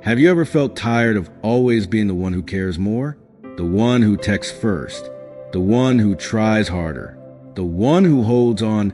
Have you ever felt tired of always being the one who cares more? The one who texts first? The one who tries harder? The one who holds on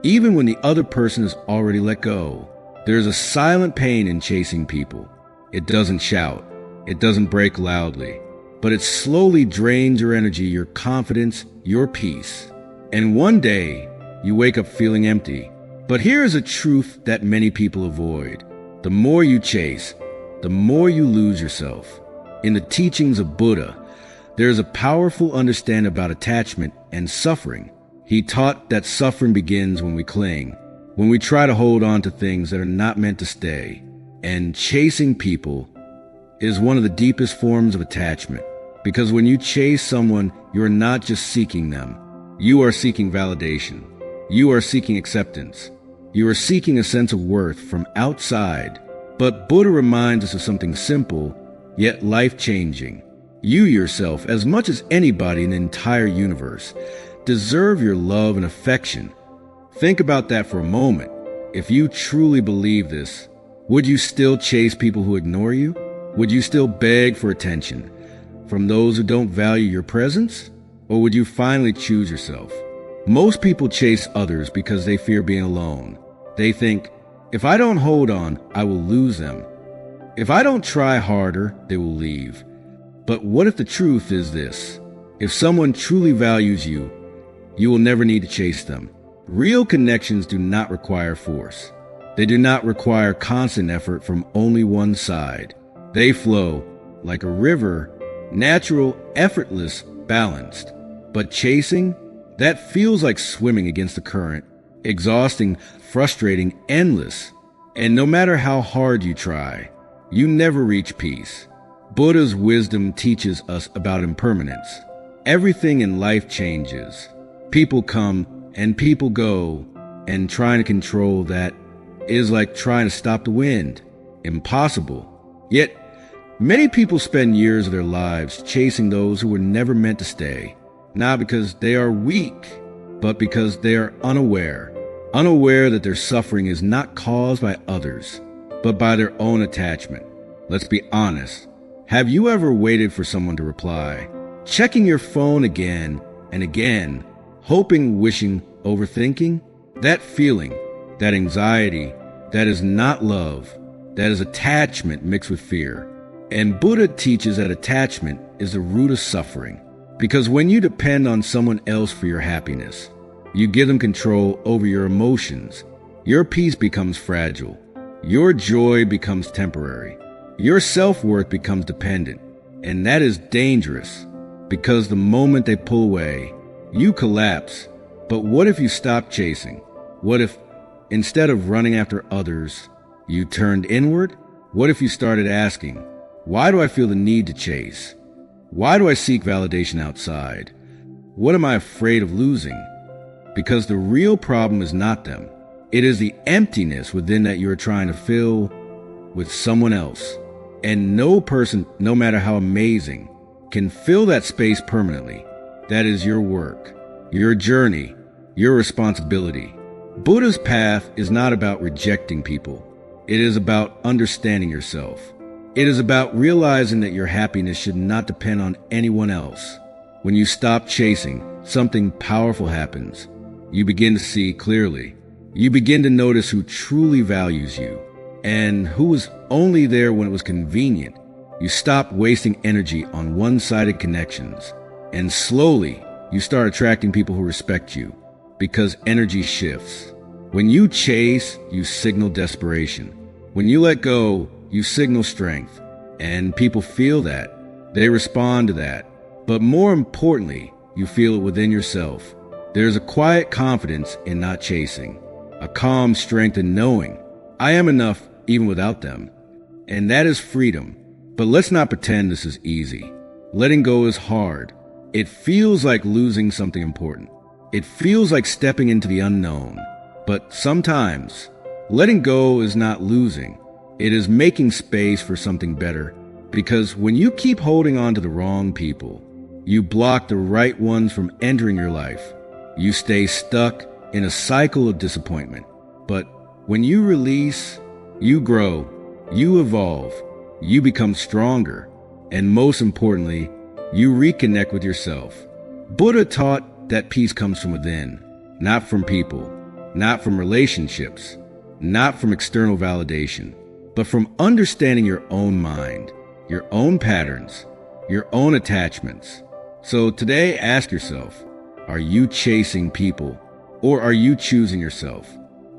even when the other person has already let go? There's a silent pain in chasing people. It doesn't shout. It doesn't break loudly. But it slowly drains your energy, your confidence, your peace. And one day, you wake up feeling empty. But here is a truth that many people avoid. The more you chase, the more you lose yourself. In the teachings of Buddha, there is a powerful understanding about attachment and suffering. He taught that suffering begins when we cling, when we try to hold on to things that are not meant to stay. And chasing people is one of the deepest forms of attachment. Because when you chase someone, you are not just seeking them. You are seeking validation. You are seeking acceptance. You are seeking a sense of worth from outside. But Buddha reminds us of something simple, yet life-changing. You yourself, as much as anybody in the entire universe, deserve your love and affection. Think about that for a moment. If you truly believe this, would you still chase people who ignore you? Would you still beg for attention from those who don't value your presence? Or would you finally choose yourself? Most people chase others because they fear being alone. They think, if I don't hold on, I will lose them. If I don't try harder, they will leave. But what if the truth is this? If someone truly values you, you will never need to chase them. Real connections do not require force. They do not require constant effort from only one side. They flow like a river, natural, effortless, balanced. But chasing, that feels like swimming against the current, exhausting, frustrating, endless. And no matter how hard you try, you never reach peace. Buddha's wisdom teaches us about impermanence. Everything in life changes. People come and people go, and trying to control that is like trying to stop the wind. Impossible. Yet, many people spend years of their lives chasing those who were never meant to stay. Not because they are weak, but because they are unaware. Unaware that their suffering is not caused by others, but by their own attachment. Let's be honest. Have you ever waited for someone to reply? Checking your phone again and again, hoping, wishing, overthinking? That feeling, that anxiety, that is not love. That is attachment mixed with fear. And Buddha teaches that attachment is the root of suffering. Because when you depend on someone else for your happiness, you give them control over your emotions. Your peace becomes fragile. Your joy becomes temporary. Your self-worth becomes dependent. And that is dangerous, because the moment they pull away, you collapse. But what if you stopped chasing? What if, instead of running after others, you turned inward? What if you started asking, why do I feel the need to chase? Why do I seek validation outside? What am I afraid of losing? Because the real problem is not them. It is the emptiness within that you are trying to fill with someone else. And no person, no matter how amazing, can fill that space permanently. That is your work, your journey, your responsibility. Buddha's path is not about rejecting people. It is about understanding yourself. It is about realizing that your happiness should not depend on anyone else. When you stop chasing, something powerful happens. You begin to see clearly. You begin to notice who truly values you and who was only there when it was convenient. You stop wasting energy on one-sided connections. And slowly, you start attracting people who respect you, because energy shifts. When you chase, you signal desperation. When you let go, you signal strength, and people feel that. They respond to that. But more importantly, you feel it within yourself. There's a quiet confidence in not chasing, a calm strength in knowing, I am enough even without them. And that is freedom. But let's not pretend this is easy. Letting go is hard. It feels like losing something important. It feels like stepping into the unknown. But sometimes, letting go is not losing. It is making space for something better, because when you keep holding on to the wrong people, you block the right ones from entering your life. You stay stuck in a cycle of disappointment. But when you release, you grow, you evolve, you become stronger, and most importantly, you reconnect with yourself. Buddha taught that peace comes from within, not from people, not from relationships, not from external validation, but from understanding your own mind, your own patterns, your own attachments. So today, ask yourself, are you chasing people or are you choosing yourself?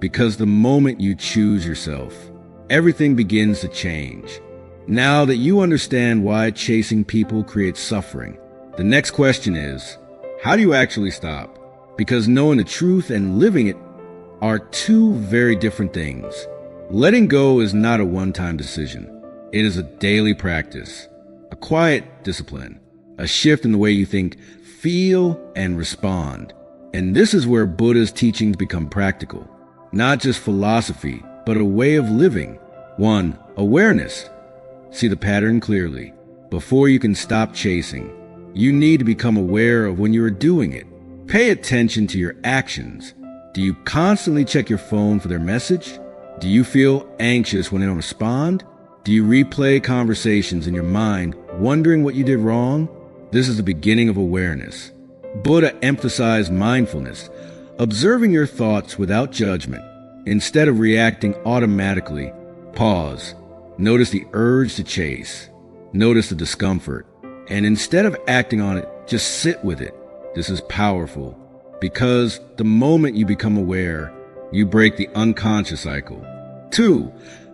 Because the moment you choose yourself, everything begins to change. Now that you understand why chasing people creates suffering, the next question is, how do you actually stop? Because knowing the truth and living it are two very different things. Letting go is not a one-time decision. It is a daily practice, a quiet discipline, a shift in the way you think, feel, and respond. And this is where Buddha's teachings become practical, not just philosophy, but a way of living. 1. Awareness. See the pattern clearly. Before you can stop chasing, you need to become aware of when you are doing it. Pay attention to your actions. Do you constantly check your phone for their message? Do you feel anxious when they don't respond? Do you replay conversations in your mind, wondering what you did wrong? This is the beginning of awareness. Buddha emphasized mindfulness, observing your thoughts without judgment. Instead of reacting automatically, pause. Notice the urge to chase. Notice the discomfort. And instead of acting on it, just sit with it. This is powerful because the moment you become aware, you break the unconscious cycle. 2.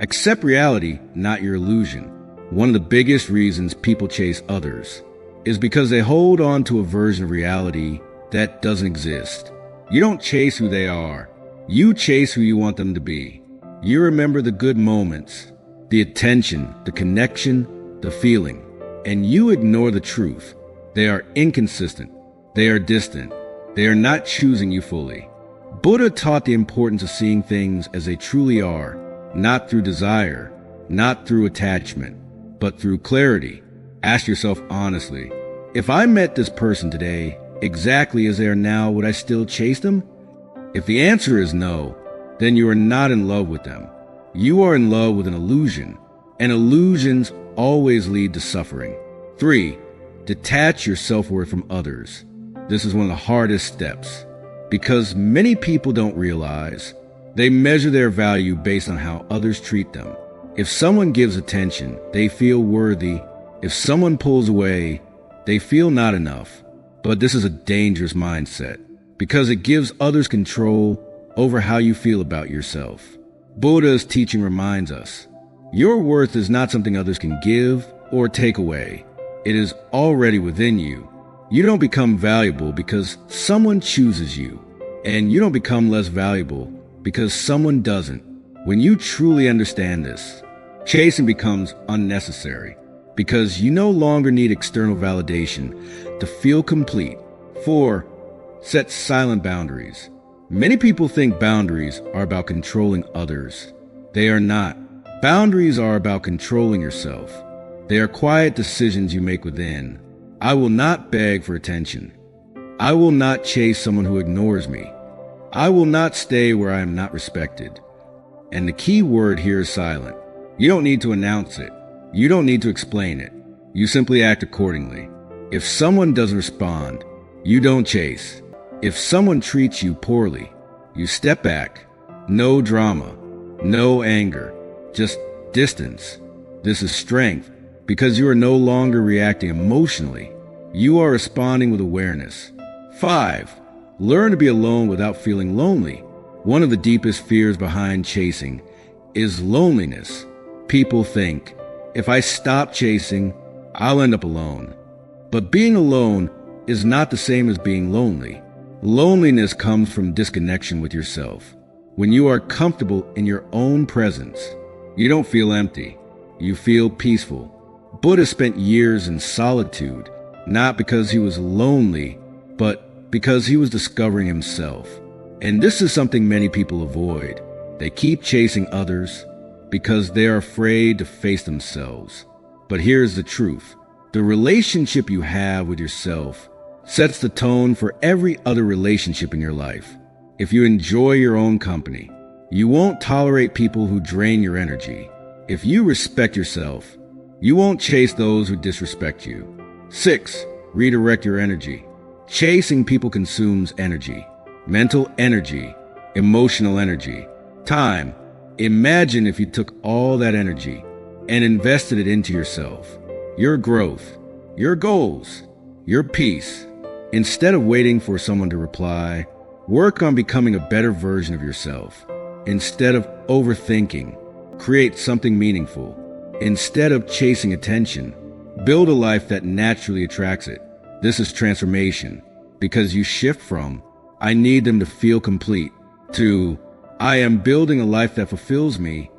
Accept reality, not your illusion. One of the biggest reasons people chase others is because they hold on to a version of reality that doesn't exist. You don't chase who they are. You chase who you want them to be. You remember the good moments, the attention, the connection, the feeling, and you ignore the truth. They are inconsistent. They are distant. They are not choosing you fully. Buddha taught the importance of seeing things as they truly are, not through desire, not through attachment, but through clarity. Ask yourself honestly, if I met this person today exactly as they are now, would I still chase them? If the answer is no, then you are not in love with them. You are in love with an illusion, and illusions always lead to suffering. 3. Detach your self-worth from others. This is one of the hardest steps because many people don't realize they measure their value based on how others treat them. If someone gives attention, they feel worthy. If someone pulls away, they feel not enough. But this is a dangerous mindset because it gives others control over how you feel about yourself. Buddha's teaching reminds us, your worth is not something others can give or take away. It is already within you. You don't become valuable because someone chooses you, and you don't become less valuable because someone doesn't. When you truly understand this, chasing becomes unnecessary because you no longer need external validation to feel complete. 4. Set silent boundaries. Many people think boundaries are about controlling others. They are not. Boundaries are about controlling yourself. They are quiet decisions you make within. I will not beg for attention. I will not chase someone who ignores me. I will not stay where I am not respected. And the key word here is silent. You don't need to announce it. You don't need to explain it. You simply act accordingly. If someone doesn't respond, you don't chase. If someone treats you poorly, you step back. No drama, no anger, just distance. This is strength because you are no longer reacting emotionally. You are responding with awareness. 5. Learn to be alone without feeling lonely. One of the deepest fears behind chasing is loneliness. People think, if I stop chasing, I'll end up alone. But being alone is not the same as being lonely. Loneliness comes from disconnection with yourself. When you are comfortable in your own presence, you don't feel empty. You feel peaceful. Buddha spent years in solitude, not because he was lonely, but because he was discovering himself. And this is something many people avoid. They keep chasing others because they are afraid to face themselves. But here's the truth. The relationship you have with yourself sets the tone for every other relationship in your life. If you enjoy your own company, you won't tolerate people who drain your energy. If you respect yourself, You won't chase those who disrespect you. 6. Redirect your energy. Chasing people consumes energy, mental energy, emotional energy, time. Imagine if you took all that energy and invested it into yourself, your growth, your goals, your peace. Instead of waiting for someone to reply, work on becoming a better version of yourself. Instead of overthinking, create something meaningful. Instead of chasing attention, build a life that naturally attracts it. This is transformation, because you shift from, I need them to feel complete, to, I am building a life that fulfills me.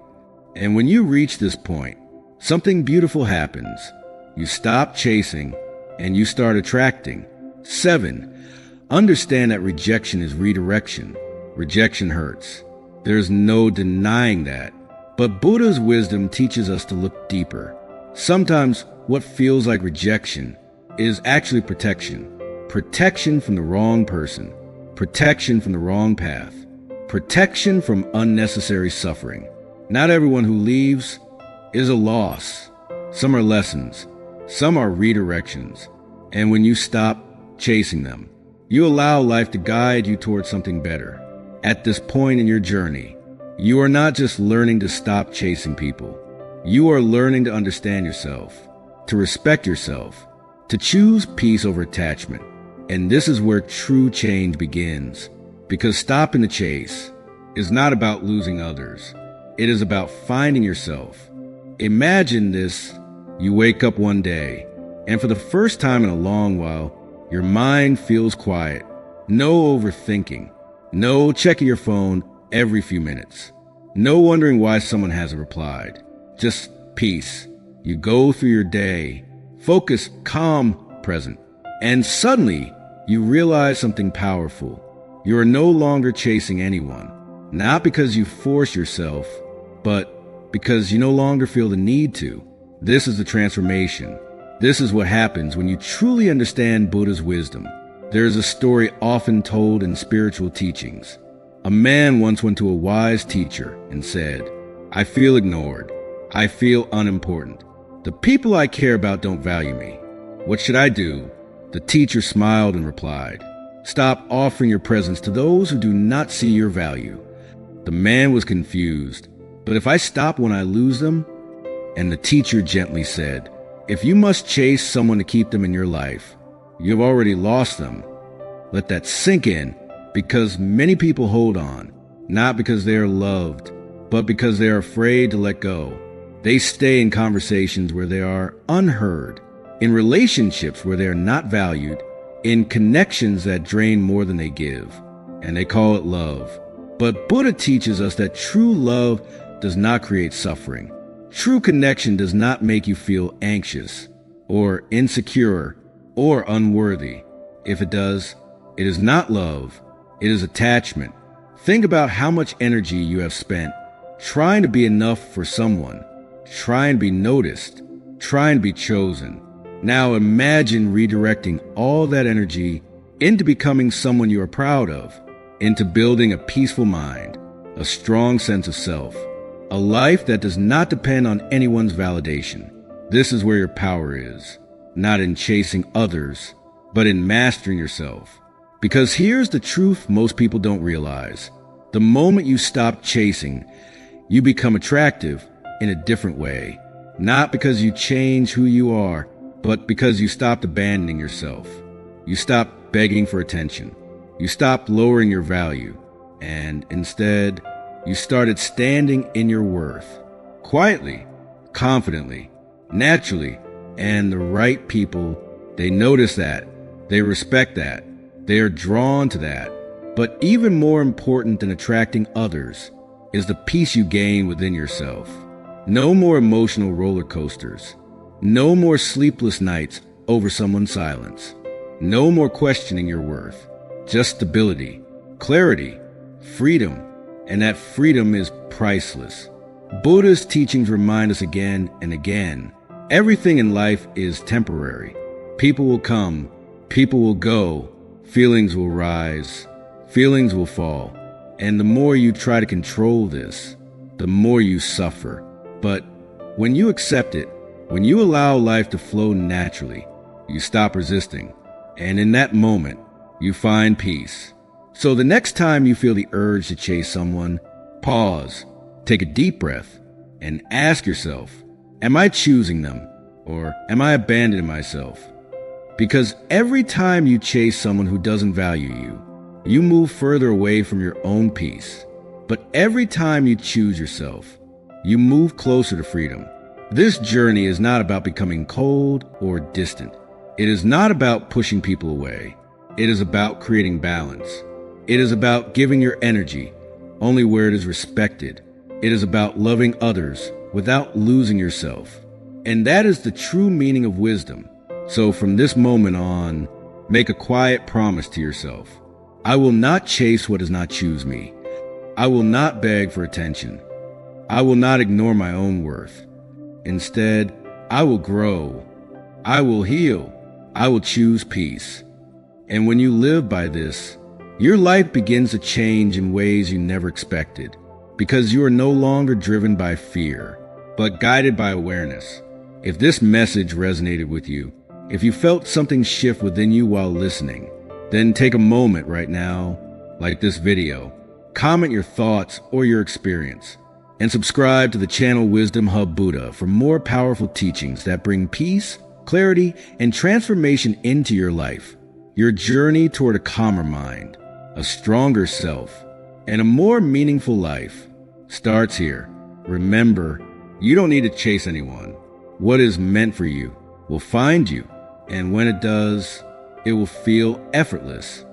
And when you reach this point, something beautiful happens. You stop chasing and you start attracting. 7. Understand that rejection is redirection. Rejection hurts. There's no denying that. But Buddha's wisdom teaches us to look deeper. Sometimes what feels like rejection is actually protection. Protection from the wrong person. Protection from the wrong path. Protection from unnecessary suffering. Not everyone who leaves is a loss. Some are lessons. Some are redirections. And when you stop chasing them, you allow life to guide you towards something better. At this point in your journey, you are not just learning to stop chasing people. You are learning to understand yourself, to respect yourself, to choose peace over attachment. And this is where true change begins. Because stopping the chase is not about losing others. It is about finding yourself. Imagine this. You wake up one day, and for the first time in a long while, your mind feels quiet. No overthinking. No checking your phone every few minutes. No wondering why someone hasn't replied. Just peace. You go through your day, focus, calm, present. And suddenly, you realize something powerful. You are no longer chasing anyone. Not because you force yourself, but because you no longer feel the need to. This is the transformation. This is what happens when you truly understand Buddha's wisdom. There is a story often told in spiritual teachings. A man once went to a wise teacher and said, I feel ignored. I feel unimportant. The people I care about don't value me. What should I do? The teacher smiled and replied, stop offering your presents to those who do not see your value. The man was confused. But if I stop when I lose them? And the teacher gently said, if you must chase someone to keep them in your life, you've already lost them. Let that sink in, because many people hold on, not because they are loved, but because they are afraid to let go. They stay in conversations where they are unheard, in relationships where they are not valued, in connections that drain more than they give, and they call it love. But Buddha teaches us that true love does not create suffering. True connection does not make you feel anxious, or insecure, or unworthy. If it does, it is not love, it is attachment. Think about how much energy you have spent trying to be enough for someone, trying to be noticed, trying to be chosen. Now imagine redirecting all that energy into becoming someone you are proud of, into building a peaceful mind, a strong sense of self, a life that does not depend on anyone's validation. This is where your power is, not in chasing others, but in mastering yourself. Because here's the truth most people don't realize. The moment you stop chasing, you become attractive in a different way. Not because you change who you are, but because you stopped abandoning yourself. You stopped begging for attention. You stopped lowering your value. And instead, you started standing in your worth. Quietly, confidently, naturally. And the right people, they notice that. They respect that. They are drawn to that. But even more important than attracting others is the peace you gain within yourself. No more emotional roller coasters. No more sleepless nights over someone's silence. No more questioning your worth. Just stability, clarity, freedom. And that freedom is priceless. Buddha's teachings remind us again and again, everything in life is temporary. People will come, people will go, feelings will rise, feelings will fall. And the more you try to control this, the more you suffer. But when you accept it, When you allow life to flow naturally, you stop resisting, and in that moment, you find peace. So the next time you feel the urge to chase someone, pause, take a deep breath, and ask yourself, am I choosing them, or am I abandoning myself? Because every time you chase someone who doesn't value you, you move further away from your own peace. But every time you choose yourself, you move closer to freedom. This journey is not about becoming cold or distant. It is not about pushing people away. It is about creating balance. It is about giving your energy only where it is respected. It is about loving others without losing yourself. And that is the true meaning of wisdom. So from this moment on, make a quiet promise to yourself. I will not chase what does not choose me. I will not beg for attention. I will not ignore my own worth. Instead, I will grow. I will heal. I will choose peace. And when you live by this, your life begins to change in ways you never expected, because you are no longer driven by fear, but guided by awareness. If this message resonated with you, if you felt something shift within you while listening, then take a moment right now, like this video, comment your thoughts or your experience, and subscribe to the channel Wisdom Hub Buddha for more powerful teachings that bring peace, clarity, and transformation into your life. Your journey toward a calmer mind, a stronger self, and a more meaningful life starts here. Remember, you don't need to chase anyone. What is meant for you will find you, and when it does, it will feel effortless.